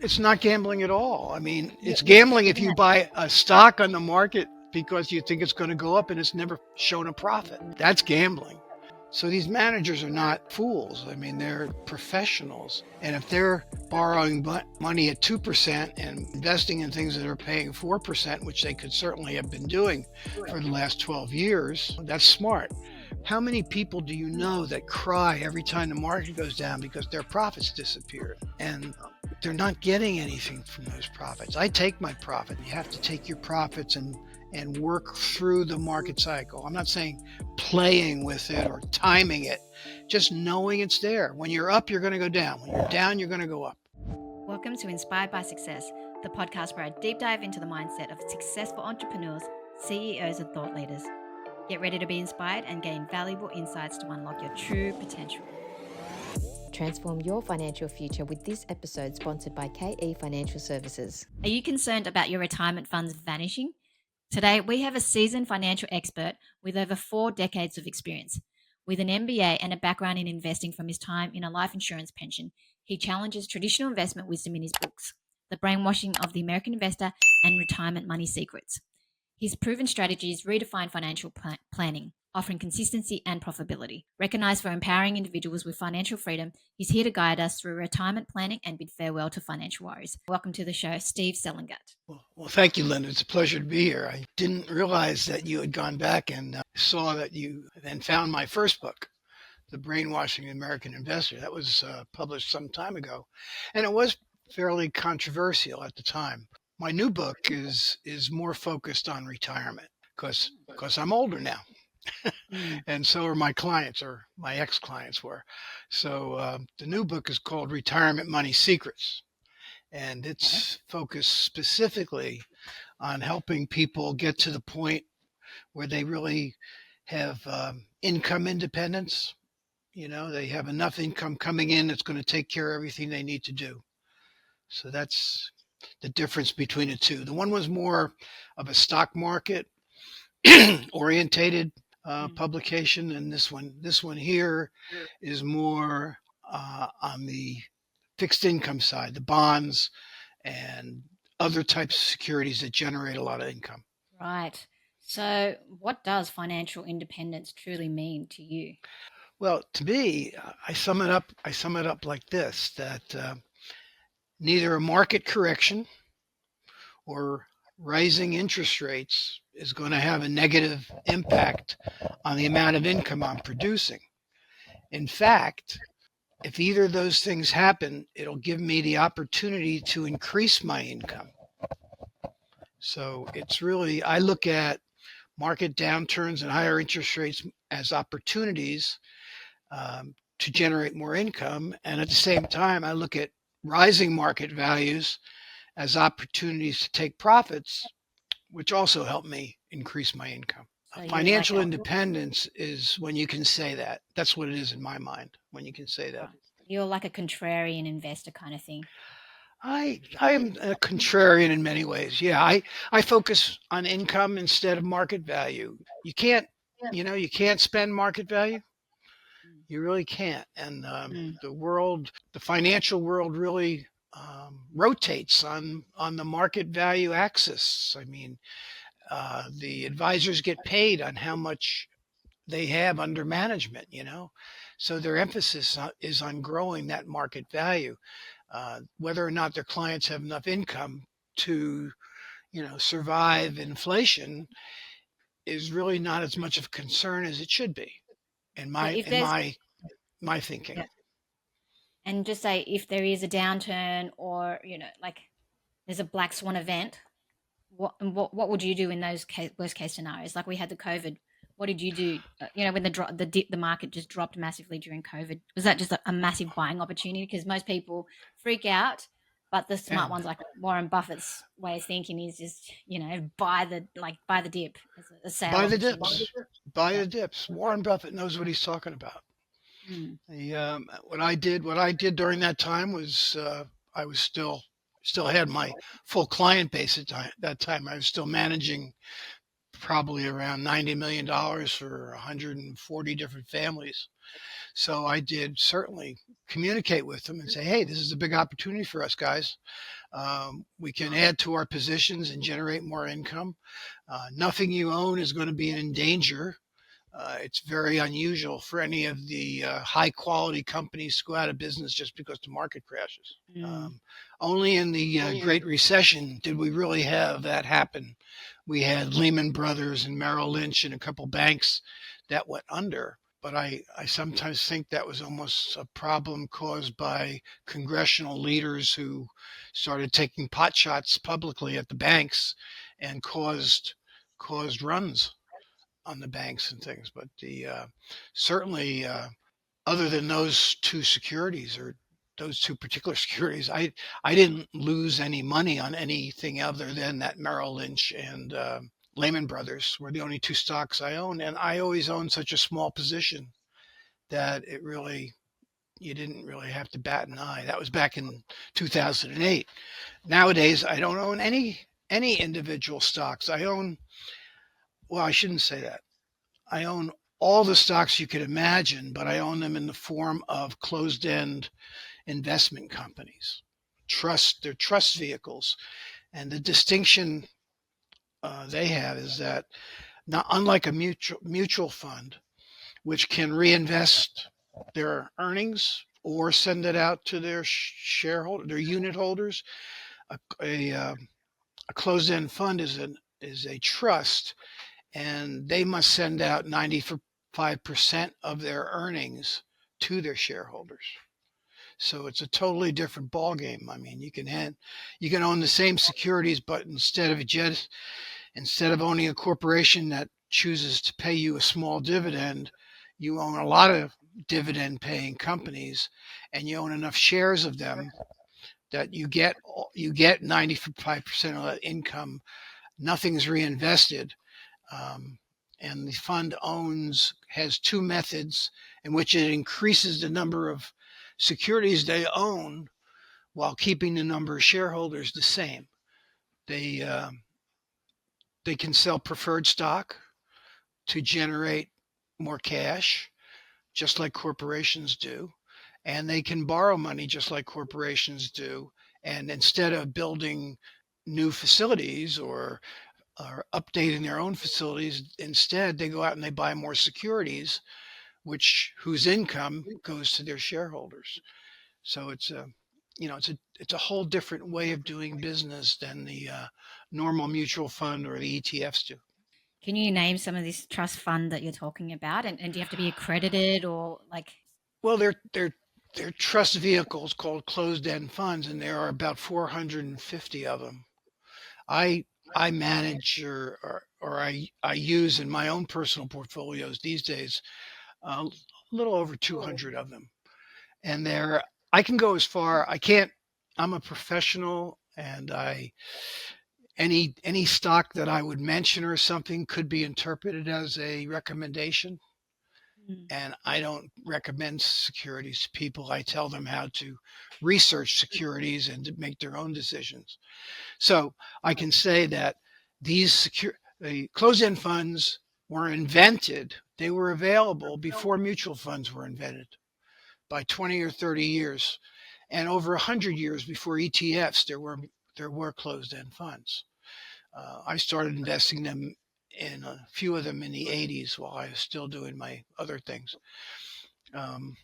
It's not gambling at all. I mean, Yeah, it's gambling if isn't you that buy a stock on the market because you think it's going to go up and it's never shown a profit. That's gambling. So these managers are not fools. I mean, they're professionals. And if they're borrowing money at 2% and investing in things that are paying 4%, which they could certainly have been doing for the last 12 years, that's smart. How many people do you know that cry every time the market goes down because their profits disappeared? And they're not getting anything from those profits. I take my profit. You have to take your profits and work through the market cycle. I'm not saying playing with it or timing it, just knowing it's there. When you're up, you're going to go down. When you're down, you're going to go up. Welcome to Inspired by Success, the podcast where I deep dive into the mindset of successful entrepreneurs, CEOs, and thought leaders. Get ready to be inspired and gain valuable insights to unlock your true potential. Transform your financial future with this episode sponsored by KE Financial Services. Are you concerned about your retirement funds vanishing? Today, we have a seasoned financial expert with over 4 decades of experience. With an MBA and a background in investing from his time in a life insurance pension, he challenges traditional investment wisdom in his books, The Brainwashing of the American Investor and Retirement Money Secrets. His proven strategies redefine financial planning, offering consistency and profitability. Recognized for empowering individuals with financial freedom, he's here to guide us through retirement planning and bid farewell to financial worries. Welcome to the show, Steve Selengut. Well, thank you, Linda. It's a pleasure to be here. I didn't realize that you had gone back and saw that you then found my first book, The Brainwashing the American Investor. That was published some time ago, and it was fairly controversial at the time. My new book is more focused on retirement because I'm older now, and so are my clients, or my ex-clients were. So the new book is called Retirement Money Secrets, and it's focused specifically on helping people get to the point where they really have income independence. You know, they have enough income coming in that's going to take care of everything they need to do. So that's the difference between the two. The one was more of a stock market orientated publication, and this one here is more on the fixed income side, the bonds and other types of securities that generate a lot of income. Right. So, what does financial independence truly mean to you? Well, to me, I sum it up. I sum it up like this: that neither a market correction or rising interest rates is going to have a negative impact on the amount of income I'm producing. In fact, if either of those things happen, it'll give me the opportunity to increase my income. So it's really, I look at market downturns and higher interest rates as opportunities to generate more income. And at the same time, I look at rising market values as opportunities to take profits, which also help me increase my income. So, you're like Financial a independence is when you can say that. That's what it is in my mind, when you can say that. right. You're like a contrarian investor kind of thing. I am a contrarian in many ways. Yeah, I focus on income instead of market value. You can't, you can't spend market value. You really can't. And Mm. the financial world really rotates on the market value axis. I mean, the advisors get paid on how much they have under management, so their emphasis is on growing that market value. Whether or not their clients have enough income to, survive inflation is really not as much of a concern as it should be in So, my if in there's, my my thinking. yeah, and just say if there is a downturn or, like there's a black swan event, what would you do in those worst case scenarios? Like we had the COVID. What did you do? When the market just dropped massively during COVID, was that just a massive buying opportunity? Because most people freak out, but the smart Yeah. ones, like Warren Buffett's way of thinking, is just buy the dip as a sale Buy the opportunity. dips. Buy Yeah. the dips. Warren Buffett knows what he's talking about. Mm. What I did during that time was I was still had my full client base at that time. I was still managing probably around $90 million for 140 different families. So I did certainly communicate with them and say, hey, this is a big opportunity for us, guys. We can add to our positions and generate more income. Nothing you own is going to be in danger. It's very unusual for any of the high quality companies to go out of business just because the market crashes. Mm. Only in the Great Recession did we really have that happen. We had Lehman Brothers and Merrill Lynch and a couple banks that went under. But I sometimes think that was almost a problem caused by congressional leaders who started taking pot shots publicly at the banks and caused runs on the banks and things. But the certainly other than those two securities or those two particular securities, I didn't lose any money on anything other than that Merrill Lynch and Lehman Brothers were the only two stocks I own, and I always owned such a small position that it really you didn't really have to bat an eye. That was back in 2008. Nowadays, I don't own any individual stocks. I own well, I shouldn't say that. I own all the stocks you could imagine, but I own them in the form of closed-end investment companies. They're trust vehicles. And the distinction they have is that not unlike a mutual fund, which can reinvest their earnings or send it out to their their unit holders, a, a, uh, a closed-end fund is a trust, and they must send out 95% of their earnings to their shareholders. So it's a totally different ballgame. I mean, you can own the same securities, but instead of owning a corporation that chooses to pay you a small dividend, you own a lot of dividend paying companies, and you own enough shares of them that you get 95% of that income. Nothing's reinvested. Um, and the fund has two methods in which it increases the number of securities they own while keeping the number of shareholders the same. They they can sell preferred stock to generate more cash, just like corporations do, and they can borrow money just like corporations do. And instead of building new facilities or updating their own facilities, instead they go out and they buy more securities, whose income goes to their shareholders. So it's a whole different way of doing business than the normal mutual fund or the ETFs do. Can you name some of this trust fund that you're talking about? And do you have to be accredited or like? Well, they're trust vehicles called closed-end funds, and there are about 450 of them. I I manage or I use in my own personal portfolios these days a little over 200 of them, and I can go as far. I can't. I'm a professional, and I any stock that I would mention or something could be interpreted as a recommendation. Mm. And I don't recommend securities to people. I tell them how to research securities and to make their own decisions. So I can say that the closed-end funds were invented. They were available before mutual funds were invented by 20 or 30 years, and over 100 years before ETFs. There were closed-end funds. I started investing them in a few of them in the 80s while I was still doing my other things. Um,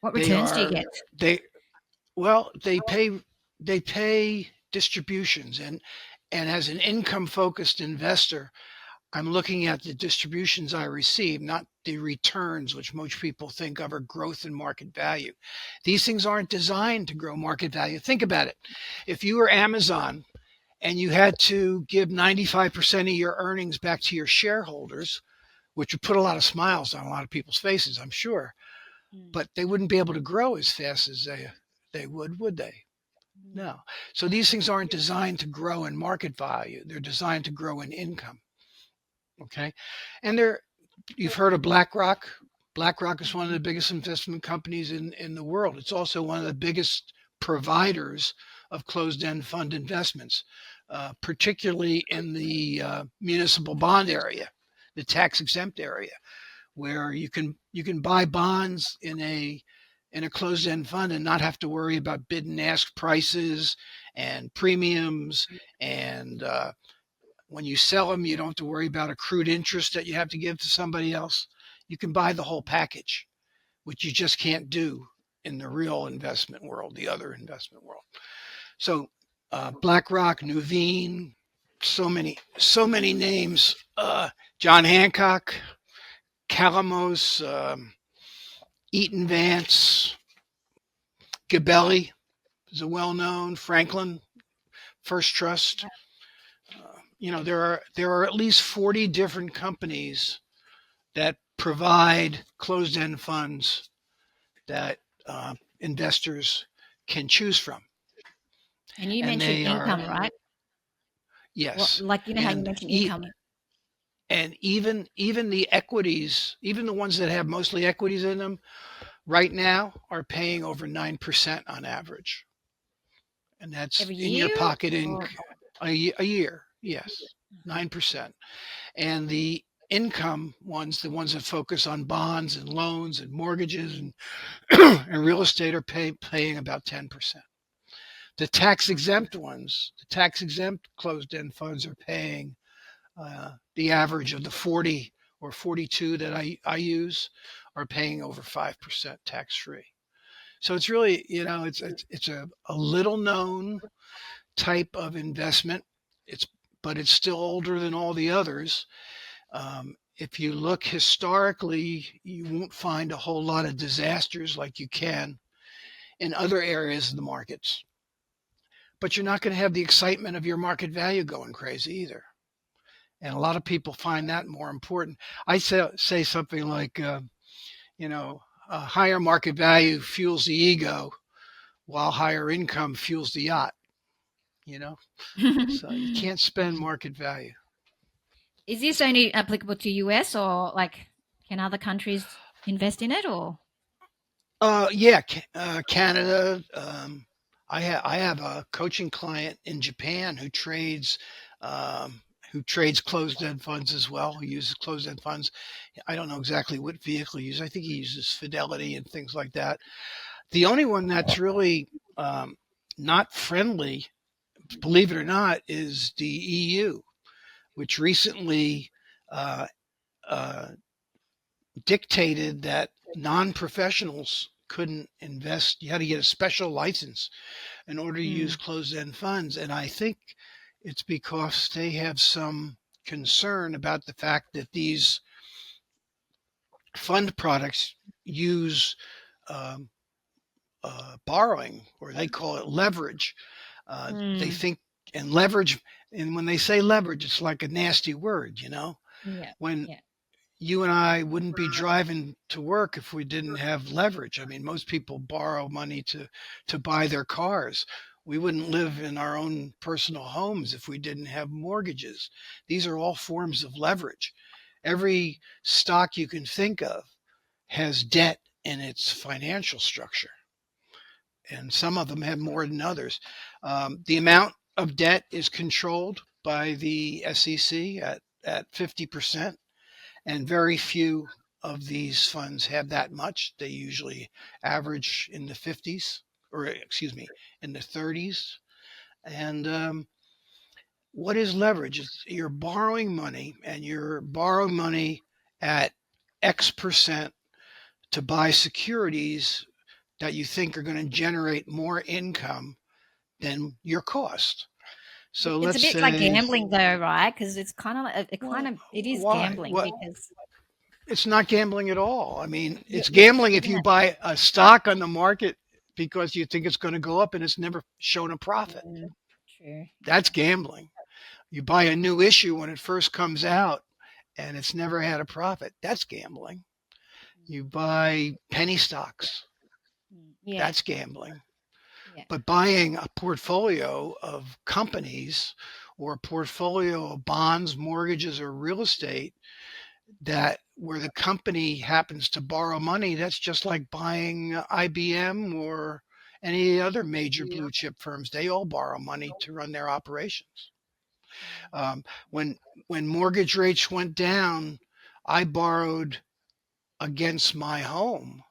What they returns do you are get? they well they pay distributions, and as an income focused investor, I'm looking at the distributions I receive, not the returns, which most people think of are growth in market value. These things aren't designed to grow market value. Think about it. If you were Amazon and you had to give 95% of your earnings back to your shareholders, which would put a lot of smiles on a lot of people's faces, I'm sure, Mm. but they wouldn't be able to grow as fast as they would they? Mm. No. So these things aren't designed to grow in market value. They're designed to grow in income. Okay. And you've heard of BlackRock. BlackRock is one of the biggest investment companies in the world. It's also one of the biggest providers of closed-end fund investments. particularly in the municipal bond area, the tax exempt area, where you can buy bonds in a closed end fund and not have to worry about bid and ask prices and premiums. And when you sell them, you don't have to worry about accrued interest that you have to give to somebody else. You can buy the whole package, which you just can't do in the real investment world, the other investment world. So BlackRock, Nuveen, so many names. John Hancock, Calamos, Eaton Vance, Gabelli is a well-known. Franklin, First Trust. There are at least 40 different companies that provide closed-end funds that investors can choose from, And you and mentioned they are income, right? Well, yes, like how you and mentioned income. and even the equities, even the ones that have mostly equities in them, right now are paying over 9% on average, and that's Every in your year? pocket in Or a year. Yes, 9%. And the income ones, the ones that focus on bonds and loans and mortgages and and real estate, are paying about 10%. The tax exempt ones, the tax exempt closed end funds, are paying the average of the 40 or 42 that I use are paying over 5% tax free. So it's really, it's a little known type of investment. It's but it's still older than all the others. If you look historically, you won't find a whole lot of disasters like you can in other areas of the markets. But you're not going to have the excitement of your market value going crazy either. And a lot of people find that more important. I say something like, higher market value fuels the ego, while higher income fuels the yacht. You know, so you can't spend market value. is this only applicable to US, or like can other countries invest in it, or? Yeah, Canada. I have a coaching client in Japan um, who trades closed-end funds as well. He uses closed-end funds. I don't know exactly what vehicle he uses. I think he uses Fidelity and things like that. The only one that's really not friendly, believe it or not, is the EU, which recently uh, uh, dictated that non-professionals couldn't invest. You had to get a special license in order to use Mm, closed-end funds. And I think it's because they have some concern about the fact that these fund products use um, borrowing, or they call it leverage. They mm, think, and leverage, and when they say leverage, it's like a nasty word, yeah, when yeah. you and I wouldn't be driving to work if we didn't have leverage. I mean, most people borrow money to buy their cars. We wouldn't live in our own personal homes if we didn't have mortgages. These are all forms of leverage. Every stock you can think of has debt in its financial structure, and some of them have more than others. The amount of debt is controlled by the SEC at 50%, and very few of these funds have that much. They usually average in the 50s, or excuse me, in the 30s. And what is leverage? You're borrowing money, and you're borrowing money at X% to buy securities that you think are going to generate more income than your cost. So It's a let's bit like say, gambling, though, right? Because it's kind of like, well, it is why? gambling What? because It's not gambling at all. I mean, yeah, it's yeah, gambling if isn't you it? buy a stock on the market because you think it's going to go up and it's never shown a profit. Mm, true. That's Yeah. gambling. You buy a new issue when it first comes out and it's never had a profit. That's gambling. You buy penny stocks. Yeah. That's gambling. Yeah. But buying a portfolio of companies, or a portfolio of bonds, mortgages, or real estate, that where the company happens to borrow money, that's just like buying IBM or any other major blue chip firms. They all borrow money to run their operations. Um, when mortgage rates went down, I borrowed against my home,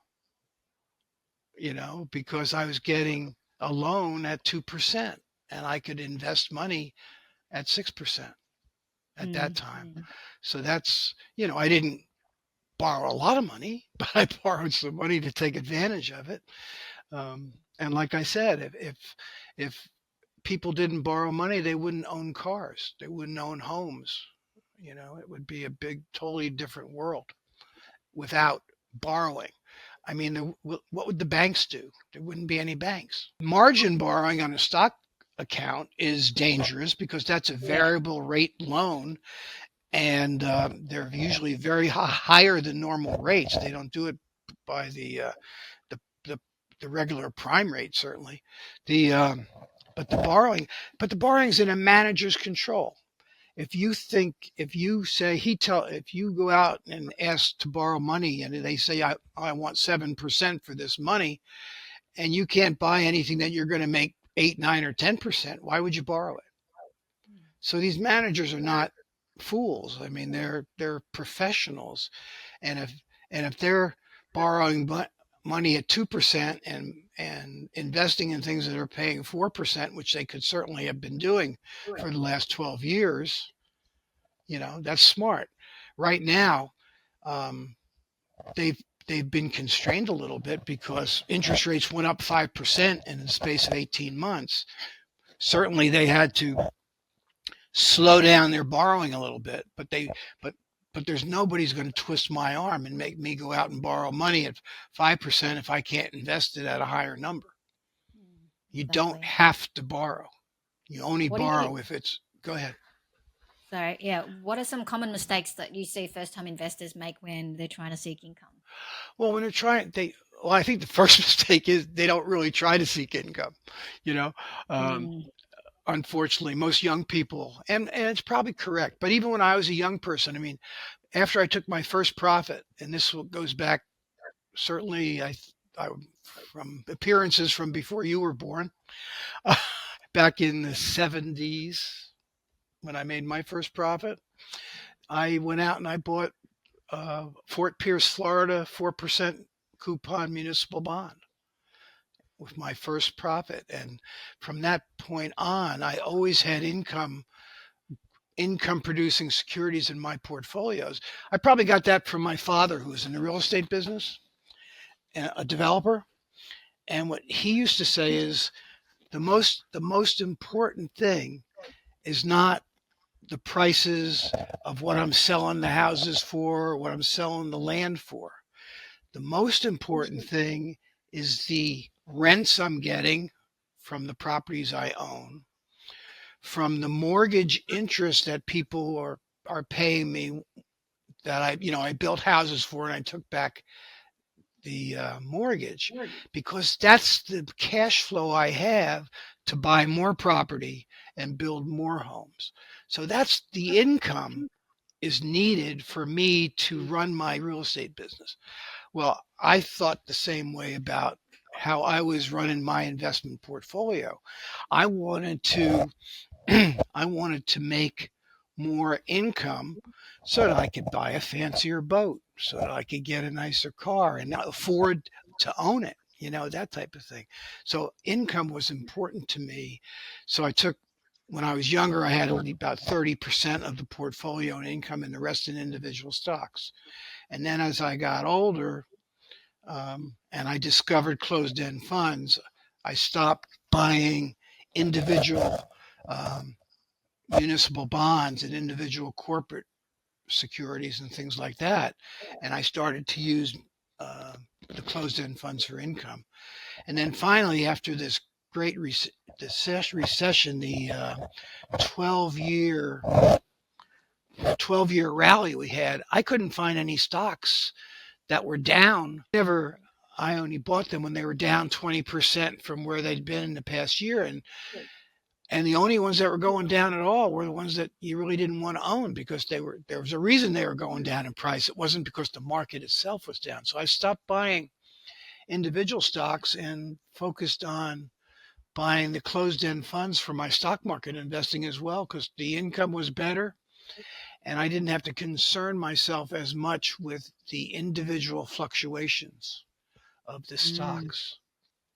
because I was getting a loan at 2% and I could invest money at 6% at that time. Mm. So that's, I didn't borrow a lot of money, but I borrowed some money to take advantage of it. And like I said, if people didn't borrow money, they wouldn't own cars, they wouldn't own homes. It would be a totally different world without borrowing. I mean, what would the banks do? There wouldn't be any banks. Margin borrowing on a stock account is dangerous because that's a variable rate loan, and they're usually very higher than normal rates. They don't do it by the, the, the regular prime rate, certainly. The but the borrowing, is in a manager's control. If you say if you go out and ask to borrow money and they say I want 7% for this money, and you can't buy anything that you're going to make 8, 9, or 10%, why would you borrow it? So these managers are not fools. I mean, they're professionals, and if they're borrowing money at 2% and investing in things that are paying 4%, which they could certainly have been doing for the last 12 years, that's smart. Right now, um, they've been constrained a little bit because interest rates went up 5% in the space of 18 months. Certainly, they had to slow down their borrowing a little bit, but there's nobody's going to twist my arm and make me go out and borrow money at 5% if I can't invest it at a higher number. You don't have to borrow. You only borrow if it's. Go ahead. So, yeah, what are some common mistakes that you see first-time investors make when they're trying to seek income? Well, when they're trying, I think the first mistake is they don't really try to seek income. You know, Unfortunately, most young people, and it's probably correct, but even when I was a young person, I mean, after I took my first profit, and this goes back certainly, I from appearances from before you were born, back in the 70s, when I made my first profit, I went out and I bought Fort Pierce, Florida, 4% coupon municipal bond with my first profit. And from that point on, I always had income producing securities in my portfolios. I probably got that from my father, who was in the real estate business, a developer. And what he used to say is the most important thing is not the prices of what I'm selling the houses for, what I'm selling the land for. The most important thing is the rents I'm getting from the properties I own, from the mortgage interest that people are paying me, that I built houses for and I took back the mortgage, because that's the cash flow I have to buy more property and build more homes. So that's the income is needed for me to run my real estate business. Well, I thought the same way about how I was running my investment portfolio. I wanted to I wanted to make more income so that I could buy a fancier boat, so that I could get a nicer car and not afford to own it, that type of thing. So income was important to me. So when I was younger, I had only about 30% of the portfolio in income and the rest in individual stocks. And then as I got older, and I discovered closed-end funds, I stopped buying individual municipal bonds and individual corporate securities and things like that. And I started to use the closed-end funds for income. And then finally, after this great recession, the 12-year rally we had, I couldn't find any stocks that were down. I only bought them when they were down 20% from where they'd been in the past year. And the only ones that were going down at all were the ones that you really didn't want to own, because there was a reason they were going down in price. It wasn't because the market itself was down. So I stopped buying individual stocks and focused on buying the closed-end funds for my stock market investing as well, because the income was better and I didn't have to concern myself as much with the individual fluctuations of the Mm. stocks.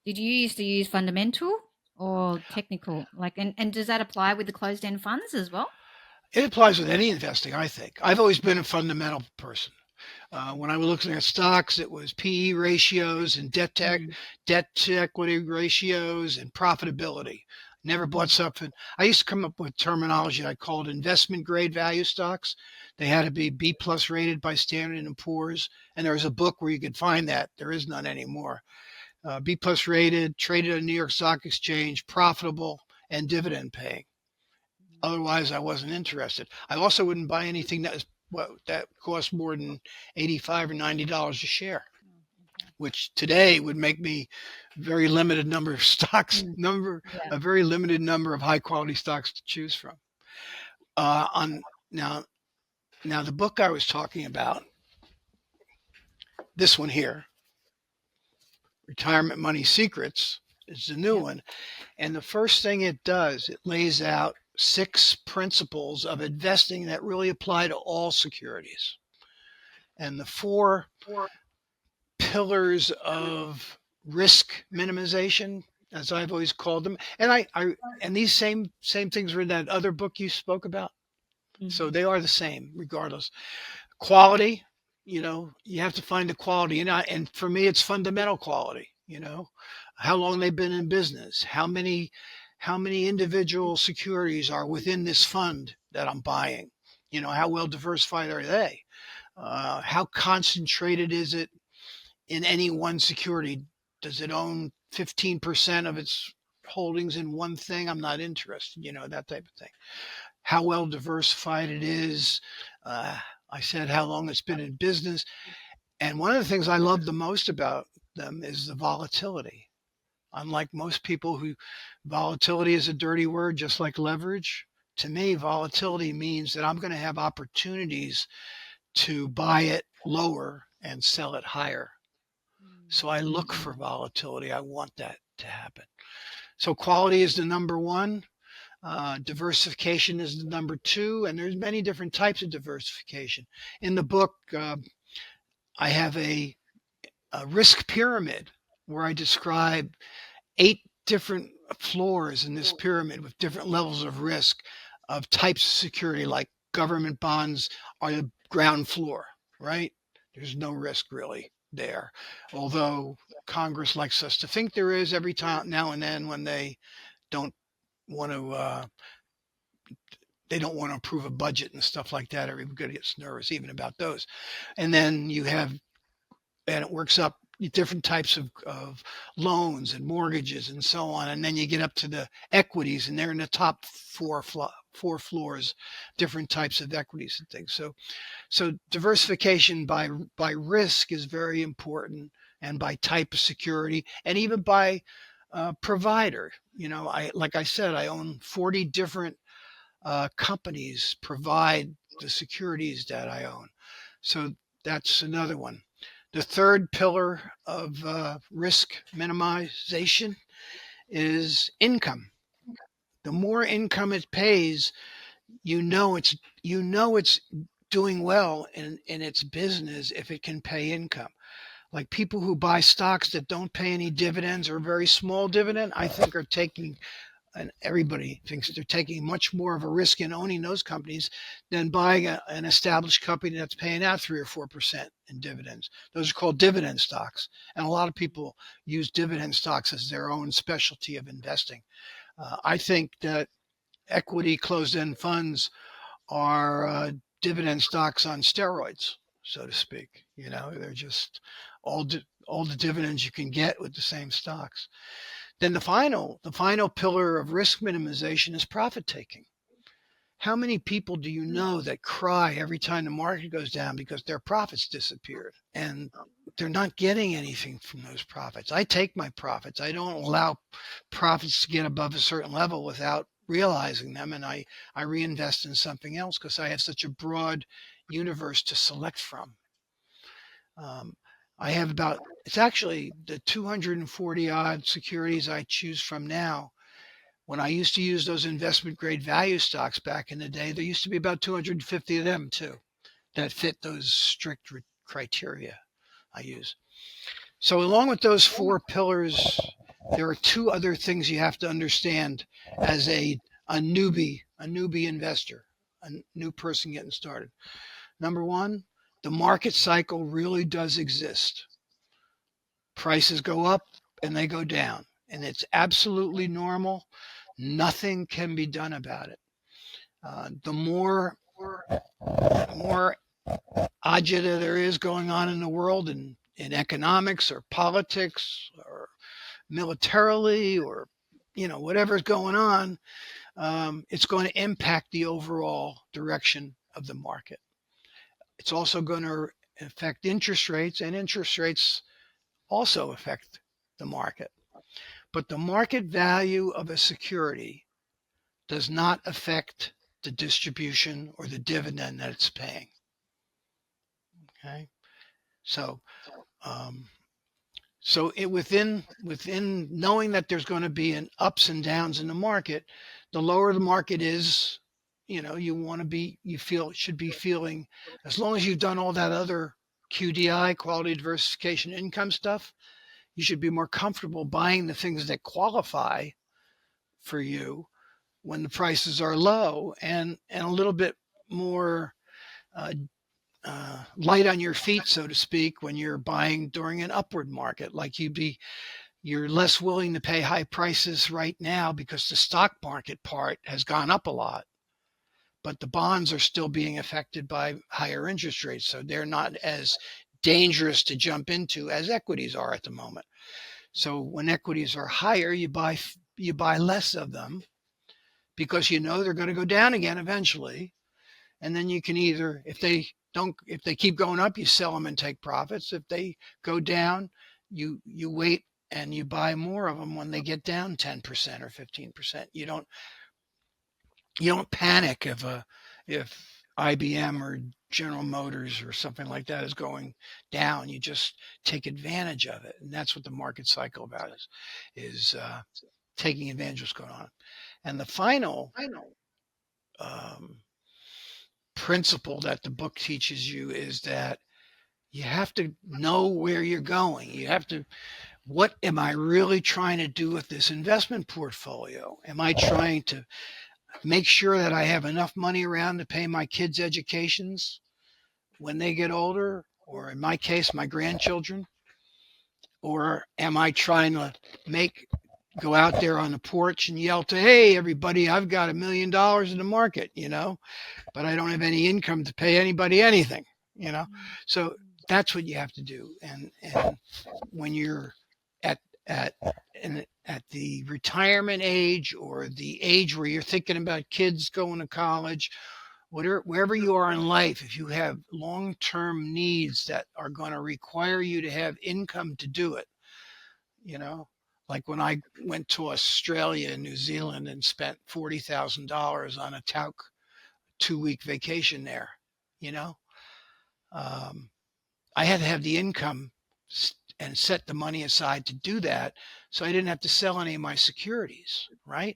Did you used to use fundamental or technical? And does that apply with the closed end funds as well? It applies with any investing, I think. I've always been a fundamental person. When I was looking at stocks, it was PE ratios and Mm. debt to equity ratios and profitability. Never bought something. I used to come up with terminology I called investment grade value stocks. They had to be B plus rated by Standard and Poor's, and there was a book where you could find that. There is none anymore. B plus rated, traded on New York Stock Exchange, profitable, and dividend paying. Otherwise, I wasn't interested. I also wouldn't buy anything that cost more than $85 or $90 a share, Okay. which today would make me very limited number of stocks, Yeah. a very limited number of high quality stocks to choose from. On now, now the book I was talking about, this one here, Retirement Money Secrets, is the new Yep. one. And the first thing it does, it lays out 6 principles of investing that really apply to all securities. And the 4 pillars of risk minimization, as I've always called them. And and these same things were in that other book you spoke about. So Mhm. they are the same regardless. Quality, you have to find the quality. And for me it's fundamental quality, how long they've been in business, how many individual securities are within this fund that I'm buying, how well diversified are they, how concentrated is it in any one security. Does it own 15% of its holdings in one thing? I'm not interested, that type of thing. How well diversified it is. uh, I said how long it's been in business. And one of the things I love the most about them is the volatility. Unlike most people who volatility is a dirty word, just like leverage. To me, volatility means that I'm going to have opportunities to buy it lower and sell it higher. So I look for volatility. I want that to happen. So quality is the number one. Diversification is the number two, and there's many different types of diversification. In the book, I have a risk pyramid where I describe 8 different floors in this pyramid with different levels of risk of types of security, like government bonds are the ground floor, right? There's no risk really there. Although Congress likes us to think there is every time now and then when don't want to they don't want to approve a budget and stuff like that. Everybody gets nervous even about those. And then and it works up different types of loans and mortgages and so on. And then you get up to the equities, and they're in the top four floors, different types of equities and things. So diversification by risk is very important, and by type of security, and even by provider. Like I said, I own 40 different companies provide the securities that I own. So that's another one. The third pillar of risk minimization is income. The more income it pays, it's doing well in its business if it can pay income. Like people who buy stocks that don't pay any dividends or very small dividend, I think are taking, and everybody thinks they're taking much more of a risk in owning those companies than buying an established company that's paying out 3 or 4% in dividends. Those are called dividend stocks. And a lot of people use dividend stocks as their own specialty of investing. I think that equity closed end funds are dividend stocks on steroids, so to speak. They're just all the dividends you can get with the same stocks. Then the final pillar of risk minimization is profit taking. How many people do you know that cry every time the market goes down because their profits disappeared and they're not getting anything from those profits? I take my profits. I don't allow profits to get above a certain level without realizing them, and I reinvest in something else because I have such a broad universe to select from. Um, I have about, it's actually the 240 odd securities I choose from now. When I used to use those investment grade value stocks back in the day, there used to be about 250 of them too that fit those strict criteria I use. So, along with those four pillars, there are two other things you have to understand as a newbie investor, a new person getting started. Number one, the market cycle really does exist. Prices go up and they go down, and it's absolutely normal. Nothing can be done about it. The more agita there is going on in the world in economics or politics or militarily or whatever's going on, it's going to impact the overall direction of the market. It's also going to affect interest rates, and interest rates also affect the market. But the market value of a security does not affect the distribution or the dividend that it's paying. Okay, so within knowing that there's going to be an ups and downs in the market, the lower the market is, you want to be, you feel should be feeling, as long as you've done all that other QDI, quality diversification income stuff, you should be more comfortable buying the things that qualify for you when the prices are low, and a little bit more uh, light on your feet, so to speak, when you're buying during an upward market. Like you're less willing to pay high prices right now because the stock market part has gone up a lot, but the bonds are still being affected by higher interest rates, so they're not as dangerous to jump into as equities are at the moment. So when equities are higher, you buy less of them because they're going to go down again eventually. And then you can either, if they keep going up, you sell them and take profits. If they go down, you wait and you buy more of them when they get down 10% or 15%. You don't panic if IBM or General Motors or something like that is going down. You just take advantage of it, and that's what the market cycle about is taking advantage of what's going on. And the final principle that the book teaches you is that you have to know where you're going. What am I really trying to do with this investment portfolio? Am I trying to make sure that I have enough money around to pay my kids' educations when they get older, or in my case, my grandchildren? Or am I trying to go out there on the porch and yell to, hey, everybody, I've got $1 million in the market, but I don't have any income to pay anybody anything, So that's what you have to do. And when you're at the retirement age, or the age where you're thinking about kids going to college, wherever you are in life, if you have long-term needs that are going to require you to have income to do it, like when I went to Australia and New Zealand and spent $40,000 on a 2-week vacation there, I had to have the income and set the money aside to do that, so I didn't have to sell any of my securities, right?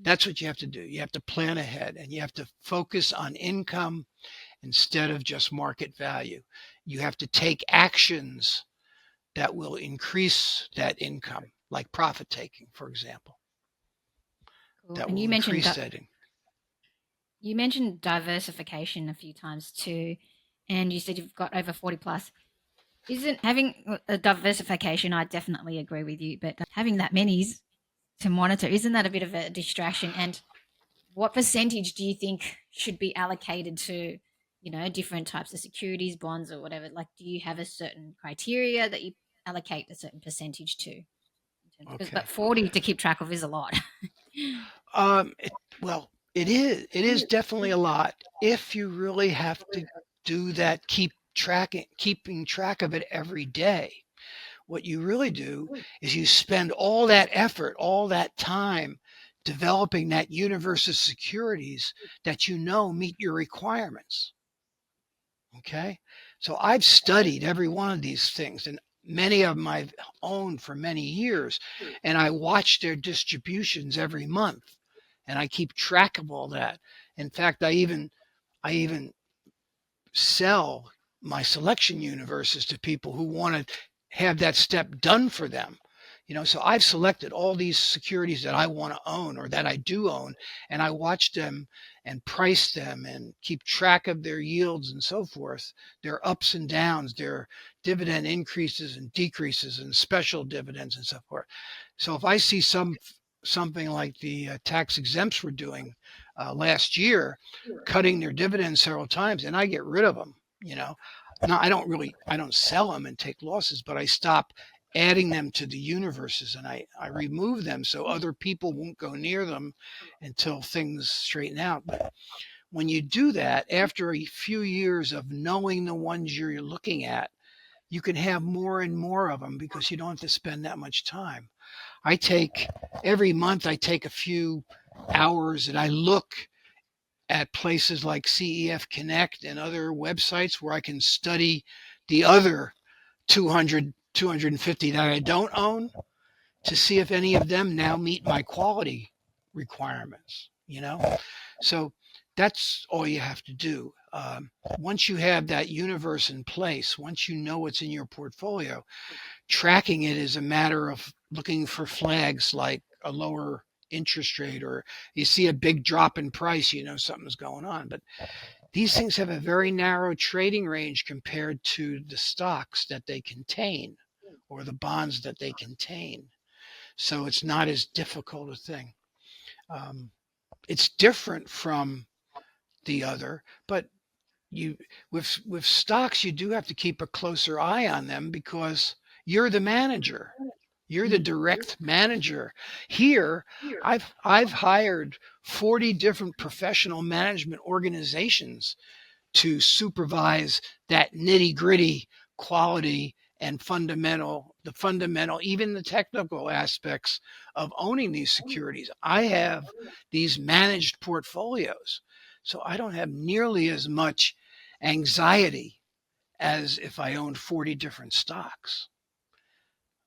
That's what you have to do. You have to plan ahead, and you have to focus on income instead of just market value. You have to take actions that will increase that income, like profit taking, for example. Cool. That And will you mentioned increase that. you mentioned diversification a few times too, and you said you've got over 40 plus. Isn't having a diversification, I definitely agree with you, but having that many to monitor, isn't that a bit of a distraction? And what percentage do you think should be allocated to, different types of securities, bonds, or whatever? Like, do you have a certain criteria that you allocate a certain percentage to? Okay. But 40 to keep track of is a lot. It is definitely a lot if you really have to do that, keeping track of it every day. What you really do is you spend all that effort, all that time developing that universe of securities that meet your requirements. Okay? So I've studied every one of these things, and many of them I've owned for many years, and I watch their distributions every month, and I keep track of all that. In fact, I even sell my selection universes to people who want to have that step done for them. So I've selected all these securities that I want to own or that I do own, and I watch them and price them and keep track of their yields and so forth, their ups and downs, their dividend increases and decreases and special dividends and so forth. So if I see something like the tax exempts were doing last year, cutting their dividends several times, and I get rid of them. Now I don't sell them and take losses, but I stop adding them to the universes, and I remove them so other people won't go near them until things straighten out. But when you do that, after a few years of knowing the ones you're looking at, you can have more and more of them because you don't have to spend that much time. Every month I take a few hours and I look at places like CEF Connect and other websites where I can study the other 200, 250 that I don't own to see if any of them now meet my quality requirements. So that's all you have to do. Once you have that universe in place, once you know what's in your portfolio, tracking it is a matter of looking for flags like a lower interest rate, or you see a big drop in price, something's going on. But these things have a very narrow trading range compared to the stocks that they contain or the bonds that they contain. So it's not as difficult a thing. It's different from the other, but you with stocks you do have to keep a closer eye on them because you're the manager. You're the direct manager. Here, I've hired 40 different professional management organizations to supervise that nitty-gritty quality and the fundamental, even the technical aspects of owning these securities. I have these managed portfolios, so I don't have nearly as much anxiety as if I owned 40 different stocks.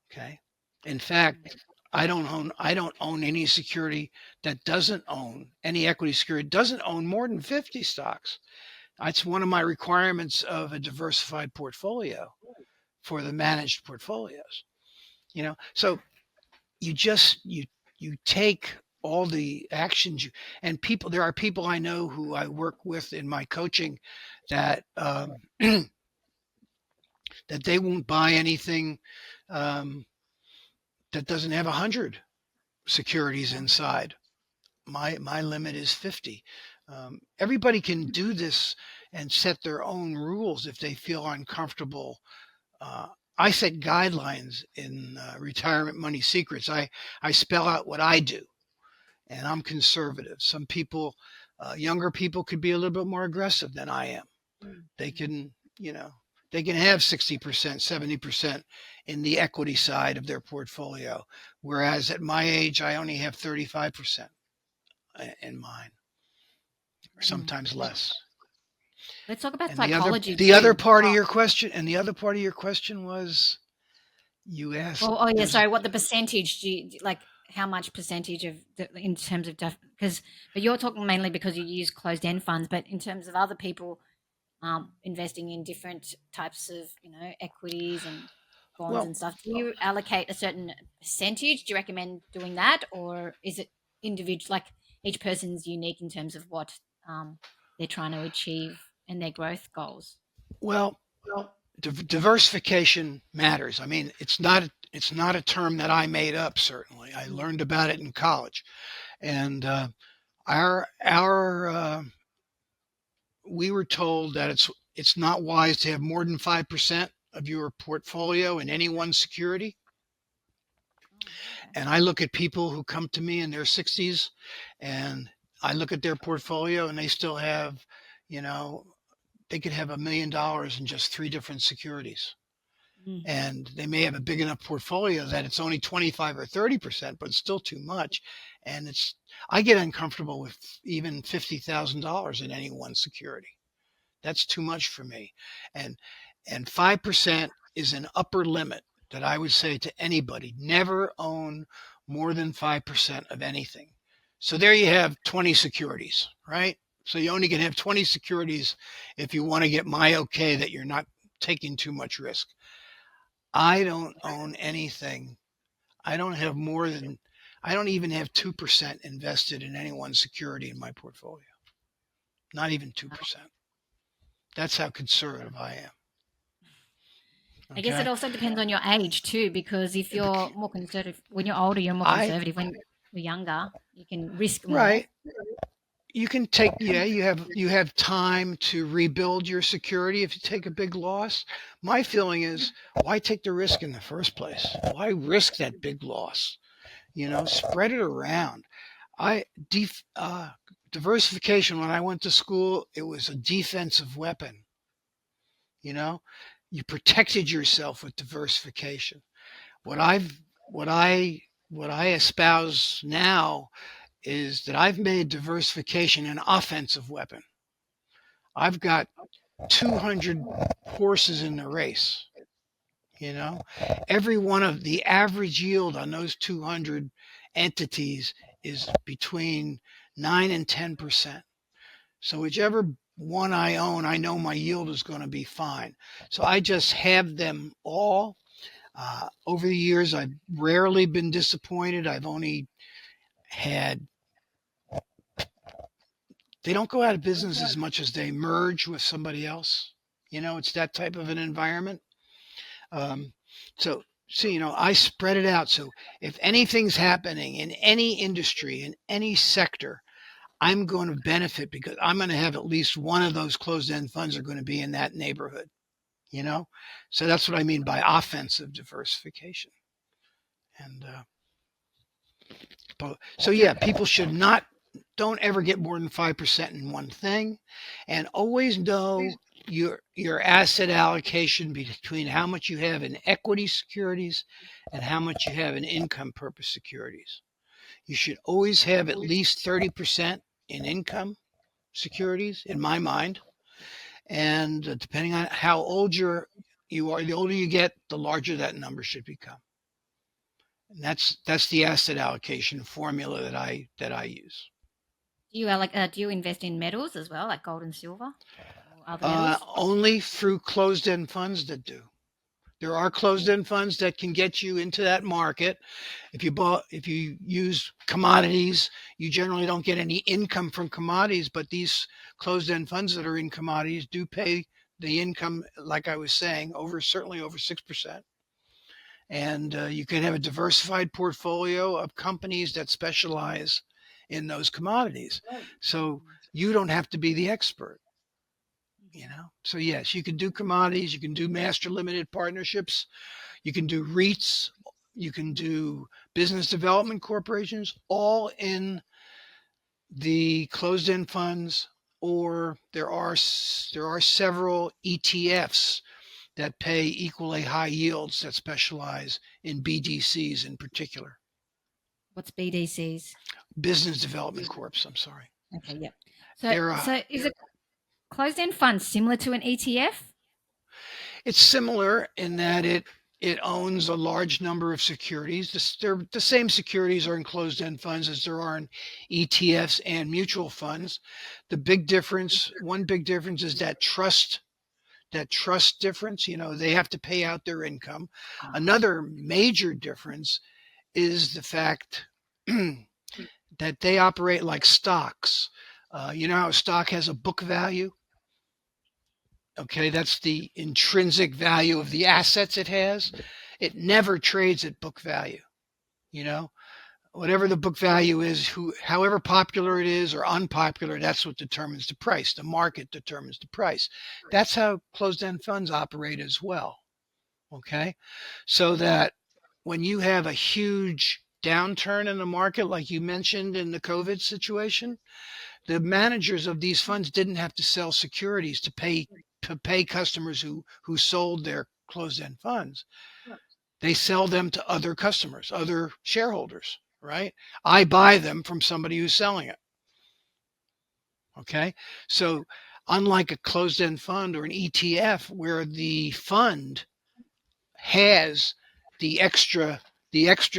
Okay. In fact, I don't own any security that doesn't own any equity security doesn't own more than 50 stocks. That's one of my requirements of a diversified portfolio for the managed portfolios. So you take all the actions and there are people I know who I work with in my coaching that that they won't buy anything that doesn't have 100 securities inside. My limit is 50. Everybody can do this and set their own rules if they feel uncomfortable. I set guidelines in Retirement Money Secrets. I spell out what I do, and I'm conservative. Some people, younger people, could be a little bit more aggressive than I am. They can, they can have 60%, 70% in the equity side of their portfolio, whereas at my age, I only have 35% in mine, or sometimes less. Let's talk about And psychology the other too. part of your question, and the other part of your question was, you asked. Well, oh yeah, sorry. What the percentage like? How much percentage of in terms of because but you're talking mainly because you use closed end funds, but in terms of other people investing in different types of equities and bonds Well, and stuff, do you allocate a certain percentage? Do you recommend doing that, or is it individual? Like each person's unique in terms of what they're trying to achieve and their growth goals. well, diversification matters. I mean, it's not a term that I made up. Certainly, I learned about it in college, and our we were told that it's not wise to have more than 5% of your portfolio in any one security. And I look at people who come to me in their 60s, and I look at their portfolio, and they still have, you know, they could have $1 million in just three different securities. Mm. And they may have a big enough portfolio that it's only 25 or 30%, but it's still too much. And I get uncomfortable with even $50,000 in any one security. That's too much for me. And 5% is an upper limit that I would say to anybody. Never own more than 5% of anything. So there you have 20 securities, right? So you only can have 20 securities if you want to get my okay that you're not taking too much risk. I don't own anything. I don't have more than, I don't even have 2% invested in any one security in my portfolio. Not even 2%. That's how conservative I am. I guess it Okay. also depends on your age too, because if It bec- you're more conservative, when you're older, you're more I, conservative. When you're younger, you can risk more. right. You can take, yeah, you have time to rebuild your security if you take a big loss. My feeling is, why take the risk in the first place? Why risk that big loss? Spread it around. I def, Diversification, when I went to school, it was a defensive weapon. You know, you protected yourself with diversification. What I've what I espouse now is that I've made diversification an offensive weapon. I've got 200 horses in the race. You know, every one of the average yield on those 200 entities is between 9 and 10%. So whichever one I own, I know my yield is going to be fine. So I just have them all. Over the years, I've rarely been disappointed. I've only had, they don't go out of business as much as they merge with somebody else. It's that type of an environment. Um, so, I spread it out. So if anything's happening in any industry, in any sector, I'm going to benefit because I'm going to have at least one of those closed end funds are going to be in that neighborhood, you know? So that's what I mean by offensive diversification. And so, yeah, people should not, don't ever get more than 5% in one thing, and always know your asset allocation between how much you have in equity securities and how much you have in income purpose securities. You should always have at least 30% in income securities, in my mind. And depending on how old you are, the older you get, the larger that number should become. And that's the asset allocation formula that I use. Do you invest in metals as well, like gold and silver or other metals? Only through closed end funds that do. There are closed end funds that can get you into that market. If you use commodities, you generally don't get any income from commodities, but these closed end funds that are in commodities do pay the income, like I was saying, certainly over 6%. And you can have a diversified portfolio of companies that specialize in those commodities. So you don't have to be the expert. So yes, you can do commodities, you can do master limited partnerships, you can do REITs, you can do business development corporations, all in the closed-end funds, or there are several ETFs that pay equally high yields that specialize in BDCs in particular. What's BDCs? Business development corps. I'm sorry. Okay, yep. So Is a closed-end fund similar to an ETF? it's similar in that it owns a large number of securities. The same securities are in closed-end funds as there are in ETFs and mutual funds. One big difference is that trust difference. They have to pay out their income. Another major difference is the fact that they operate like stocks. You know how a stock has a book value? Okay, that's the intrinsic value of the assets it has. It never trades at book value. You know, whatever the book value is, however popular it is or unpopular, that's what determines the price. The market determines the price. That's how closed-end funds operate as well. Okay, so that when you have a huge downturn in the market, like you mentioned in the COVID situation, the managers of these funds didn't have to sell securities to pay customers who sold their closed-end funds. They sell them to other customers, other shareholders, right? I buy them from somebody who's selling it. Okay. So unlike a closed-end fund or an ETF where the fund has the extra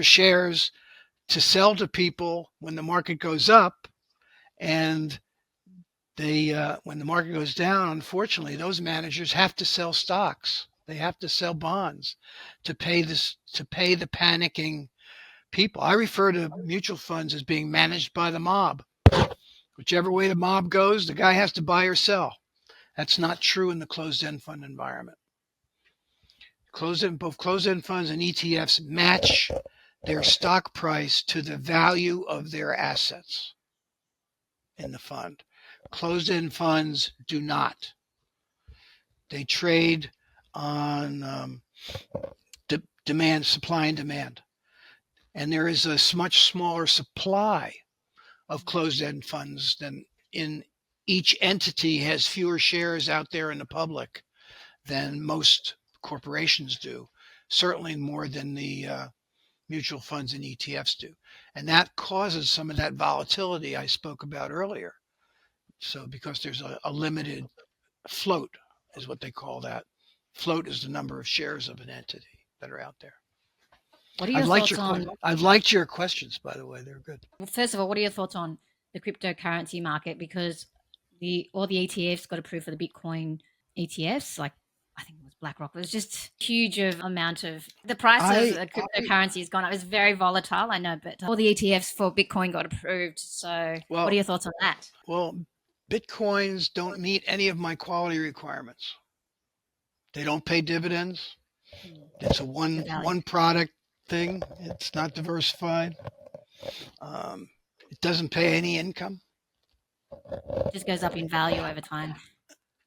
shares to sell to people when the market goes up, and they when the market goes down, unfortunately, those managers have to sell stocks. They have to sell bonds to pay the panicking people. I refer to mutual funds as being managed by the mob. Whichever way the mob goes, the guy has to buy or sell. That's not true in the closed-end fund environment. Both closed-end funds and ETFs match their stock price to the value of their assets in the fund. Closed-end funds do not. They trade on demand, supply and demand. And there is a much smaller supply of closed-end funds than in each entity has fewer shares out there in the public than most corporations do, certainly more than the mutual funds and ETFs do. And that causes some of that volatility I spoke about earlier. So because there's a limited float is what they call that. Float is the number of shares of an entity that are out there. What are your thoughts on? I've liked your questions, by the way. They're good. Well, first of all, what are your thoughts on the cryptocurrency market? Because all the ETFs got approved for the Bitcoin ETFs, like I think it was BlackRock. It was just huge amount of the price of the cryptocurrency has gone up. It's very volatile, I know, but all the ETFs for Bitcoin got approved. So, what are your thoughts on that? Well, Bitcoins don't meet any of my quality requirements. They don't pay dividends. It's a one product thing. It's not diversified. It doesn't pay any income. It just goes up in value over time.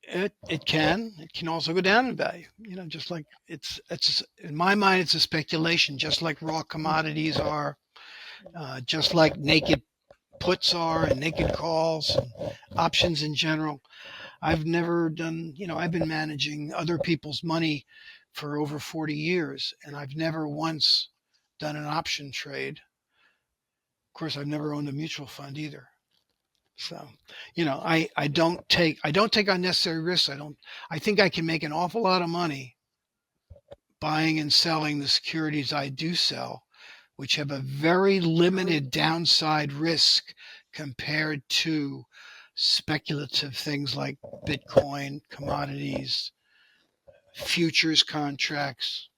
It can also go down in value. Just like it's in my mind, it's a speculation, just like raw commodities are, just like naked puts are and naked calls and options in general. I've never done, I've been managing other people's money for over 40 years, and I've never once done an option trade. Of course, I've never owned a mutual fund either. So, I don't take unnecessary risks. I think I can make an awful lot of money buying and selling the securities I do sell, which have a very limited downside risk compared to speculative things like Bitcoin, commodities, futures contracts,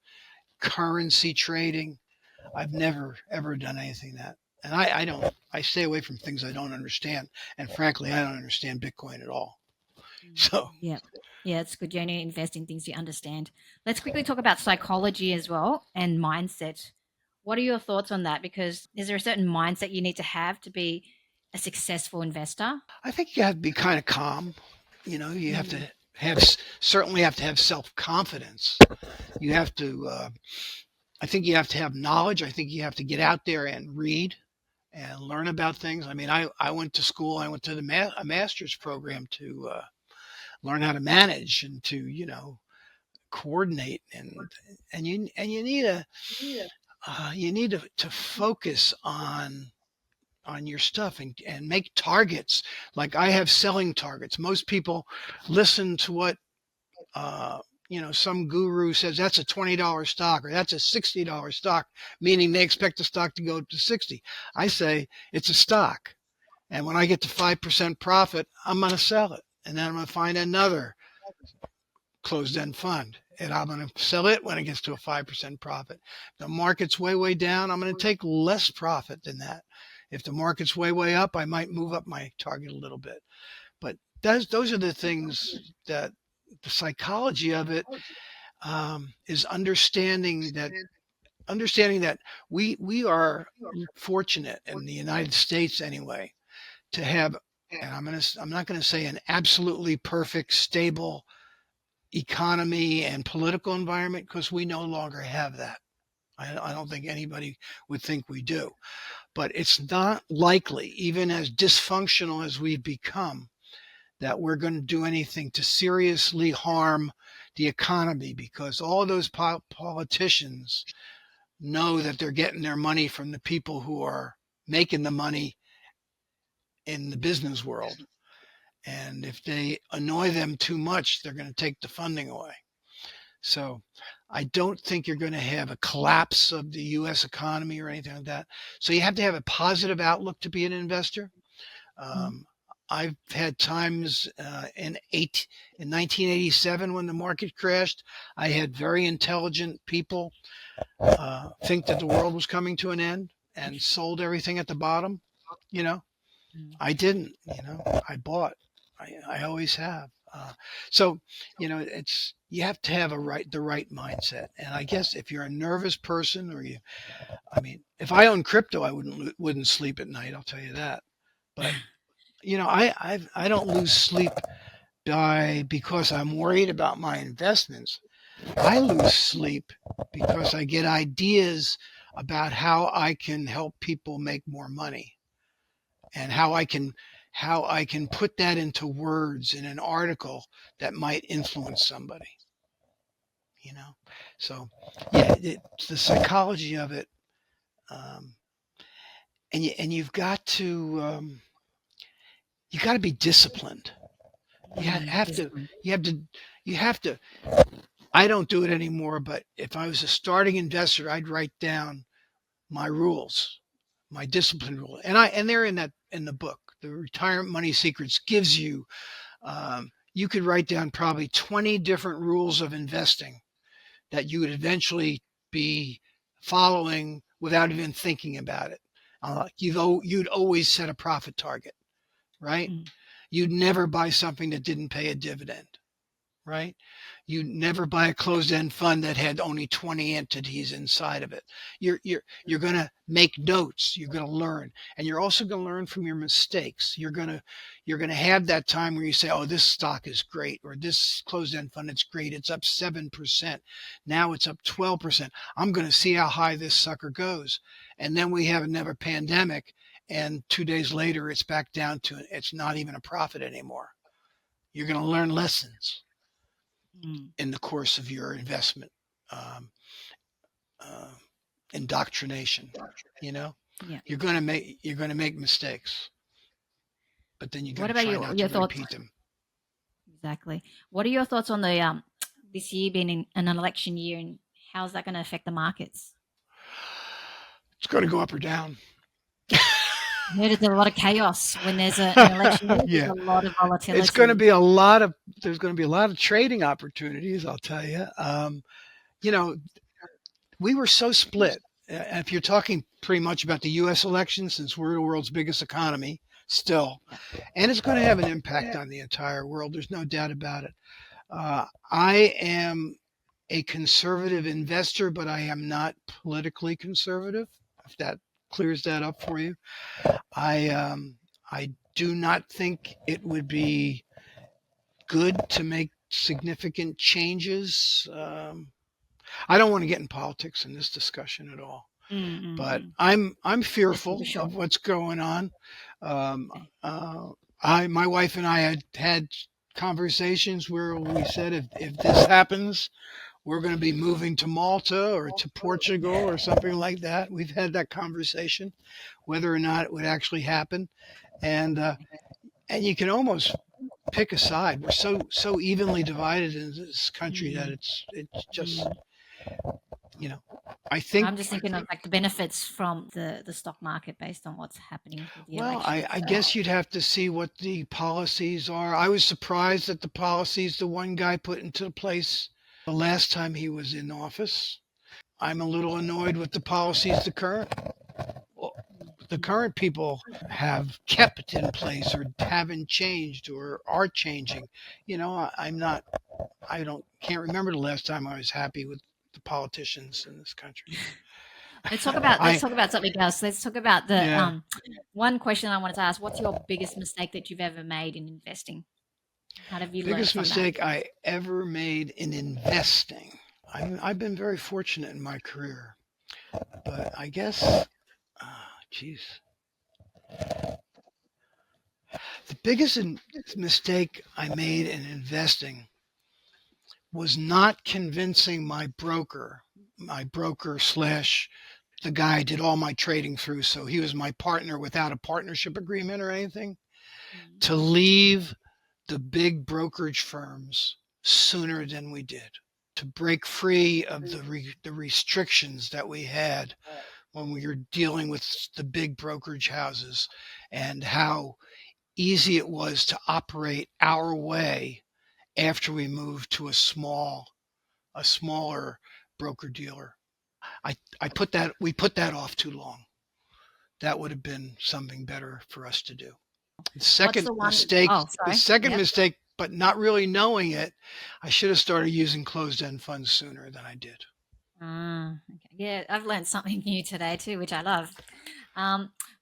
currency trading. I've never, ever done anything that. And I stay away from things I don't understand. And frankly, I don't understand Bitcoin at all. So yeah, it's good. You only invest in things you understand. Let's quickly talk about psychology as well and mindset. What are your thoughts on that? Because is there a certain mindset you need to have to be a successful investor? I think you have to be kind of calm. You have to certainly have to have self-confidence. You have to, I think you have to have knowledge. I think you have to get out there and read and learn about things. I mean, I went to school. I went to a master's program to learn how to manage and to coordinate and you need to focus on your stuff and make targets. Like I have selling targets. Most people listen to what some guru says that's a $20 stock or that's a $60 stock, meaning they expect the stock to go up to 60. I say it's a stock. And when I get to 5% profit, I'm going to sell it. And then I'm going to find another closed-end fund. And I'm going to sell it when it gets to a 5% profit. The market's way, way down. I'm going to take less profit than that. If the market's way, way up, I might move up my target a little bit. But those are the things that the psychology of it is understanding that we are fortunate in the United States anyway to have, and I'm not going to say an absolutely perfect, stable economy and political environment, because we no longer have that. I don't think anybody would think we do. But it's not likely, even as dysfunctional as we've become, that we're going to do anything to seriously harm the economy, because all of those politicians know that they're getting their money from the people who are making the money in the business world. And if they annoy them too much, they're going to take the funding away. So I don't think you're going to have a collapse of the U.S. economy or anything like that. So you have to have a positive outlook to be an investor. Um, I've had times in 1987 when the market crashed, I had very intelligent people think that the world was coming to an end and sold everything at the bottom. You know, I didn't. I bought. I always have. So, you have to have the right mindset. And I guess if you're a nervous person, if I owned crypto, I wouldn't sleep at night. I'll tell you that. But I don't lose sleep because I'm worried about my investments. I lose sleep because I get ideas about how I can help people make more money and how I can put that into words in an article that might influence somebody. So yeah, it's the psychology of it, um, and you got to be disciplined. You have to Discipline. you have to. I don't do it anymore, but if I was a starting investor, I'd write down my rules, my discipline rule, and they're in the book. The Retirement Money Secrets gives you. You could write down probably 20 different rules of investing that you would eventually be following without even thinking about it. You'd always set a profit target, right? You'd never buy something that didn't pay a dividend, right? You never buy a closed-end fund that had only 20 entities inside of it. You're going to make notes. You're going to learn, and you're also going to learn from your mistakes. You're going to have that time where you say, "Oh, this stock is great," or "This closed-end fund is great. It's up 7%. Now it's up 12%. I'm going to see how high this sucker goes." And then we have another pandemic, and 2 days later, it's back down to it's not even a profit anymore. You're going to learn lessons in the course of your investment um, uh, indoctrination. Yeah. You're going to make mistakes, but then you got What to about try you? not Your to thoughts? repeat them. Exactly. What are your thoughts on the this year being an election year, and how's that going to affect the markets? It's going to go up or down. I heard there's a lot of chaos when there's an election year. There's Yeah, a lot of it's going to volatility. be a lot of there's going to be a lot of trading opportunities. I'll tell you. You know, we were so split. If you're talking pretty much about the U.S. election, since we're the world's biggest economy still, Yeah. and it's going to have an impact on the entire world. There's no doubt about it. I am a conservative investor, but I am not politically conservative. If that clears that up for you, I do not think it would be good to make significant changes. I don't want to get in politics in this discussion at all, but Mm-mm-mm. I'm Yes, for fearful sure. of what's going on. Um, Okay. my wife and I had conversations where we said if this happens, we're going to be moving to Malta or to Portugal or something like that. We've had that conversation, whether or not it would actually happen, and you can almost pick a side. We're so evenly divided in this country that Mm, it's just mm. you know I think. I'm just thinking of like the benefits from the stock market based on what's happening with the Well, election I itself. guess you'd have to see what the policies are. I was surprised at the policies the one guy put into place the last time he was in office. I'm a little annoyed with the policies the current people have kept in place or haven't changed or are changing. I'm not. I don't can't remember the last time I was happy with the politicians in this country. Let's talk about let's I talk about something else. Let's talk about the Yeah, one question I wanted to ask. What's your biggest mistake that you've ever made in investing? How have you learned biggest from that? mistake I ever made in investing. I've been very fortunate in my career, but I guess, geez, the biggest mistake I made in investing was not convincing my broker slash the guy I did all my trading through. So he was my partner without a partnership agreement or anything, Mm, to leave the big brokerage firms sooner than we did, to break free of the restrictions that we had when we were dealing with the big brokerage houses, and how easy it was to operate our way after we moved to a smaller broker dealer. We put that off too long. That would have been something better for us to do. The What's second the one? mistake, Oh, the sorry. second Yep. mistake, but not really knowing it, I should have started using closed-end funds sooner than I did. Okay. Yeah, I've learned something new today too, which I love.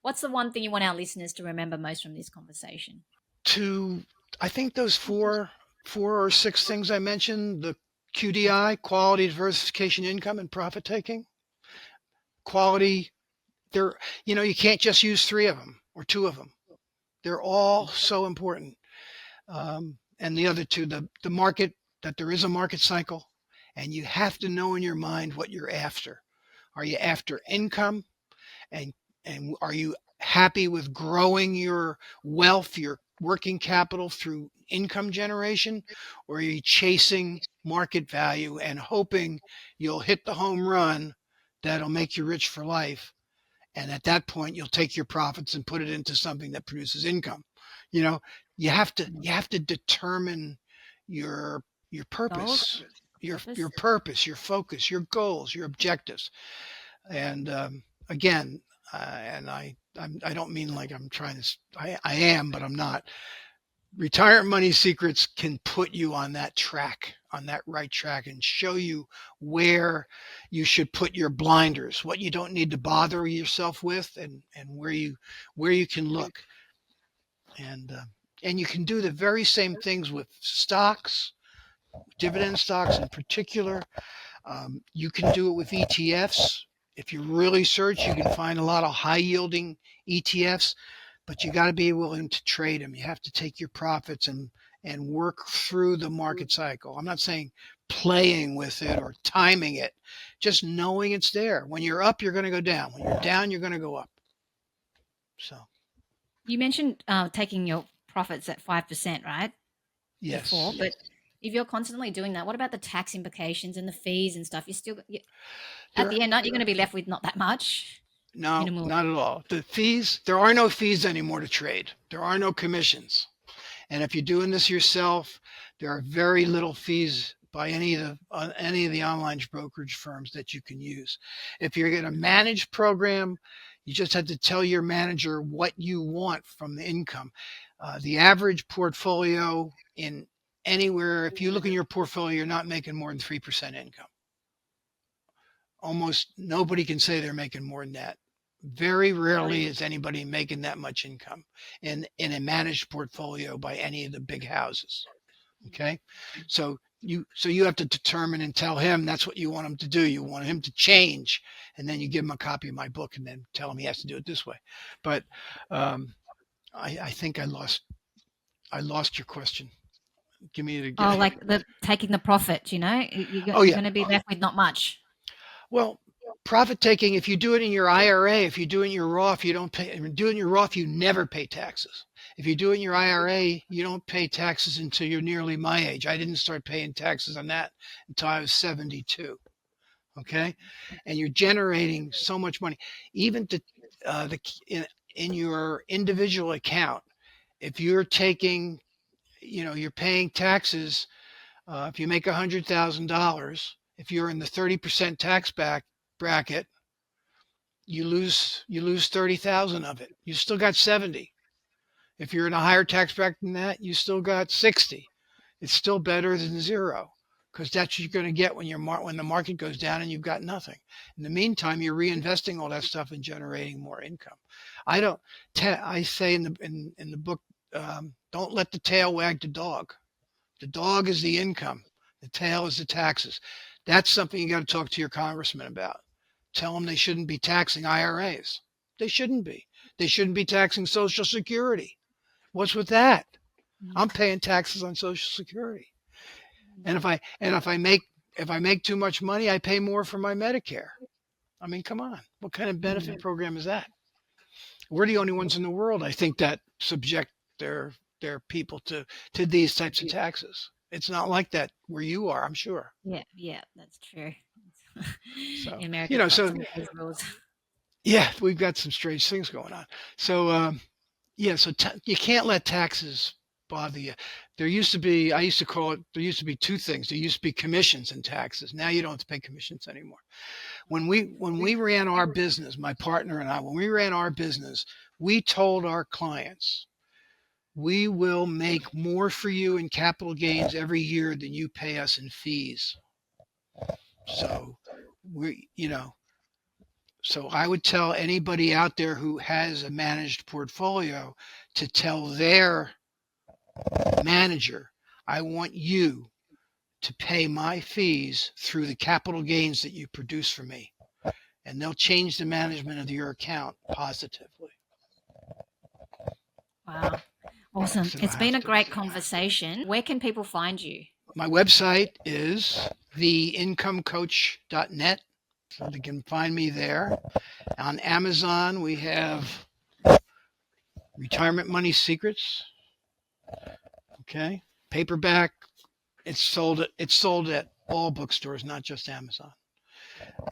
What's the one thing you want our listeners to remember most from this conversation? I think those four or six things I mentioned, the QDI, quality, diversification, income, and profit taking. Quality, they're, you can't just use three of them or two of them. They're all so important. And the other two, the market, that there is a market cycle, and you have to know in your mind what you're after. Are you after income, and are you happy with growing your wealth, your working capital through income generation, or are you chasing market value and hoping you'll hit the home run that'll make you rich for life? And at that point, you'll take your profits and put it into something that produces income. You know, you have to determine your Goals, purpose, purpose. your purpose, your focus, your goals, your objectives. And again, and I don't mean like I'm trying to. I am, but I'm not. Retirement Money Secrets can put you on that track, on that right track, and show you where you should put your blinders, what you don't need to bother yourself with, and where you can look. And you can do the very same things with stocks, dividend stocks in particular. You can do it with ETFs. If you really search, you can find a lot of high yielding ETFs, but you got to be willing to trade them. You have to take your profits and work through the market cycle. I'm not saying playing with it or timing it, just knowing it's there. When you're up, you're going to go down. When you're down, you're going to go up. So, You mentioned taking your profits at 5%, right? Before, yes. but if you're constantly doing that, what about the tax implications and the fees and stuff? At There, the end, aren't you going to be left with not that much? no, Minimal. not at all. The fees, there are no fees anymore to trade. There are no commissions. And if you're doing this yourself, there are very little fees by any of the online brokerage firms that you can use. If you're in a managed program, you just have to tell your manager what you want from the income. The average portfolio in anywhere, if you look in your portfolio, you're not making more than 3% income. Almost nobody can say they're making more than that. Very rarely is anybody making that much income in a managed portfolio by any of the big houses. Okay. So you have to determine and tell him that's what you want him to do. You want him to change, and then you give him a copy of my book and then tell him he has to do it this way. But I think I lost your question. Give me it again. Oh, like the taking the profit, Oh you're yeah. going to be left with not much. Well, profit taking, if you do it in your IRA, if you do it in your Roth, you don't pay. If you do it in your Roth, you never pay taxes. If you do it in your IRA, you don't pay taxes until you're nearly my age. I didn't start paying taxes on that until I was 72. Okay, and you're generating so much money, even to the in your individual account. If you're taking, you're paying taxes. If you make $100,000, if you're in the 30% tax bracket, you lose 30,000 of it. You still got 70. If you're in a higher tax bracket than that, you still got 60. It's still better than zero, because that's what you're going to get when when the market goes down and you've got nothing. In the meantime, you're reinvesting all that stuff and generating more income. I say in the book, don't let the tail wag the dog. The dog is the income. The tail is the taxes. That's something you got to talk to your congressman about. Tell them they shouldn't be taxing IRAs. They shouldn't be. They shouldn't be taxing Social Security. What's with that? I'm paying taxes on Social Security. And if I make too much money, I pay more for my Medicare. I mean, come on. What kind of benefit program is that? We're the only ones in the world, I think, that subject their their people to these types of taxes. It's not like that where you are, I'm sure. Yeah, that's true. So, In America, we've got so some crazy rules. yeah, we've got some strange things going on. So, yeah, so you can't let taxes bother you. There used to be, I used to call it, there used to be two things. There used to be commissions and taxes. Now you don't have to pay commissions anymore. When we ran our business, my partner and I, when we ran our business, we told our clients, we will make more for you in capital gains every year than you pay us in fees. So so I would tell anybody out there who has a managed portfolio to tell their manager, I want you to pay my fees through the capital gains that you produce for me. And they'll change the management of your account positively. Wow. Awesome. So It's been a great conversation. Where can people find you? my website is theincomecoach.net. So they can find me there. On Amazon, we have Retirement Money Secrets. Okay. Paperback. It's sold at all bookstores, not just Amazon.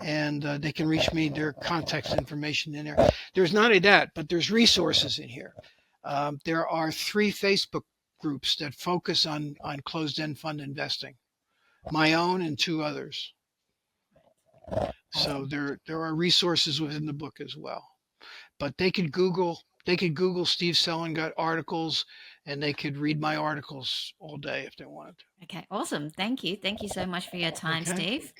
And they can reach me. Their contact information in there. There's not only that, but there's resources in here. There are 3 Facebook groups that focus on closed-end fund investing, my own and 2 others. So there are resources within the book as well. But they could Google Steve Selengut articles, and they could read my articles all day if they wanted to. Okay, awesome. Thank you. Thank you so much for your time, Okay. Steve.